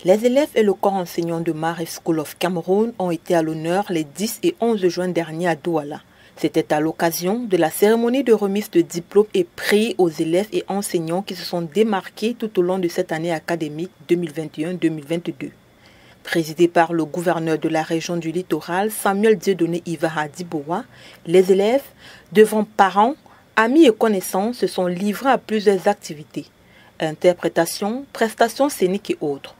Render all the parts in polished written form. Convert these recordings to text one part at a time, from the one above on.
Les élèves et le corps enseignant de Marist School of Cameroon ont été à l'honneur les 10 et 11 juin dernier à Douala. C'était à l'occasion de la cérémonie de remise de diplômes et prix aux élèves et enseignants qui se sont démarqués tout au long de cette année académique 2021-2022. Présidé par le gouverneur de la région du littoral, Samuel Dieudonné Ivara Dibowa, les élèves, devant parents, amis et connaissances, se sont livrés à plusieurs activités, interprétations, prestations scéniques et autres.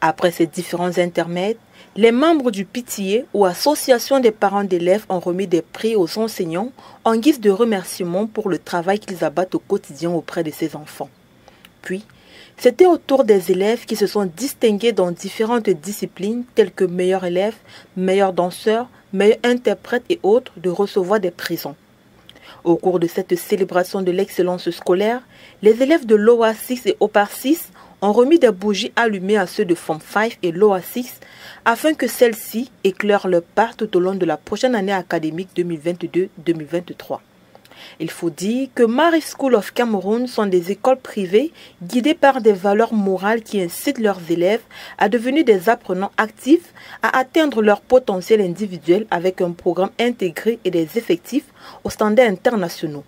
Après ces différents intermèdes, les membres du PTA ou association des parents d'élèves ont remis des prix aux enseignants en guise de remerciement pour le travail qu'ils abattent au quotidien auprès de ces enfants. Puis, c'était au tour des élèves qui se sont distingués dans différentes disciplines telles que meilleur élève, meilleur danseur, meilleur interprète et autres de recevoir des prisons. Au cours de cette célébration de l'excellence scolaire, les élèves de l'OA 6 et OPAR 6 ont remis des bougies allumées à ceux de Form 5 et l'OA 6 afin que celles-ci éclairent leur part tout au long de la prochaine année académique 2022-2023. Il faut dire que Marist School of Cameroon sont des écoles privées guidées par des valeurs morales qui incitent leurs élèves à devenir des apprenants actifs, à atteindre leur potentiel individuel avec un programme intégré et des effectifs aux standards internationaux.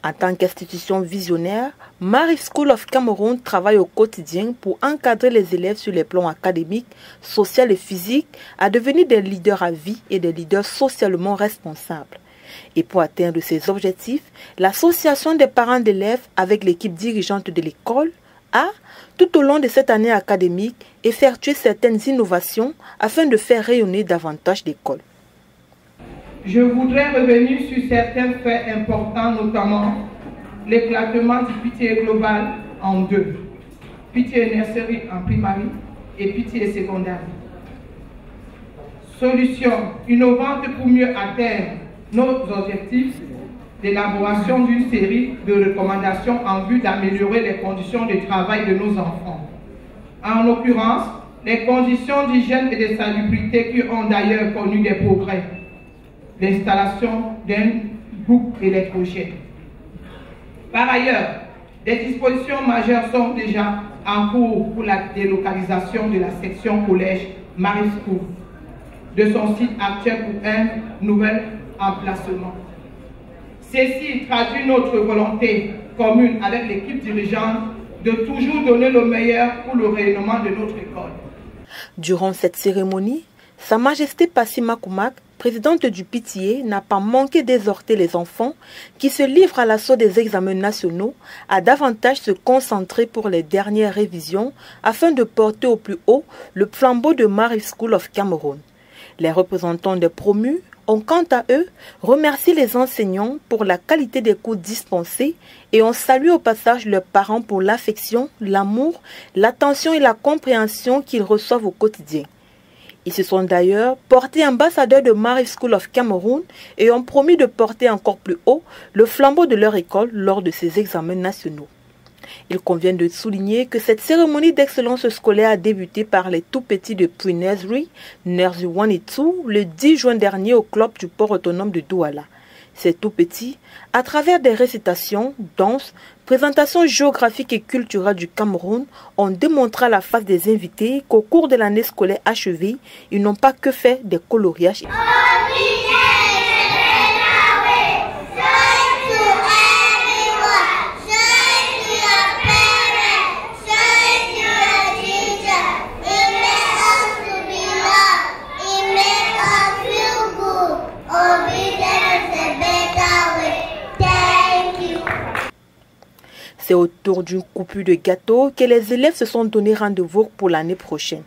En tant qu'institution visionnaire, Marist School of Cameroon travaille au quotidien pour encadrer les élèves sur les plans académiques, social et physique à devenir des leaders à vie et des leaders socialement responsables. Et pour atteindre ces objectifs, l'association des parents d'élèves avec l'équipe dirigeante de l'école a, tout au long de cette année académique, effectué certaines innovations afin de faire rayonner davantage d'écoles. Je voudrais revenir sur certains faits importants, notamment l'éclatement du PTA global en deux, PTA nursery en primaire et PTA secondaire. Solution innovante pour mieux atteindre nos objectifs d'élaboration d'une série de recommandations en vue d'améliorer les conditions de travail de nos enfants. En l'occurrence, les conditions d'hygiène et de salubrité qui ont d'ailleurs connu des progrès. L'installation d'un groupe électrogène. Par ailleurs, des dispositions majeures sont déjà en cours pour la délocalisation de la section collège Marist School de son site actuel pour un nouvel emplacement. Ceci traduit notre volonté commune avec l'équipe dirigeante de toujours donner le meilleur pour le rayonnement de notre école. Durant cette cérémonie, Sa Majesté Passima Koumak, présidente du PTA, n'a pas manqué d'exhorter les enfants qui se livrent à l'assaut des examens nationaux à davantage se concentrer pour les dernières révisions afin de porter au plus haut le flambeau de Marist School of Cameroon. Les représentants des promus ont quant à eux remercié les enseignants pour la qualité des cours dispensés et ont salué au passage leurs parents pour l'affection, l'amour, l'attention et la compréhension qu'ils reçoivent au quotidien. Ils se sont d'ailleurs portés ambassadeurs de Marist School of Cameroon et ont promis de porter encore plus haut le flambeau de leur école lors de ces examens nationaux. Il convient de souligner que cette cérémonie d'excellence scolaire a débuté par les tout-petits de Pre-Nursery, Nursery 1 et 2, le 10 juin dernier au club du port autonome de Douala. Ces tout-petits, à travers des récitations, danses, présentations géographiques et culturelles du Cameroun, ont démontré à la face des invités qu'au cours de l'année scolaire achevée, ils n'ont pas que fait des coloriages. C'est autour d'une coupure de gâteau que les élèves se sont donné rendez-vous pour l'année prochaine.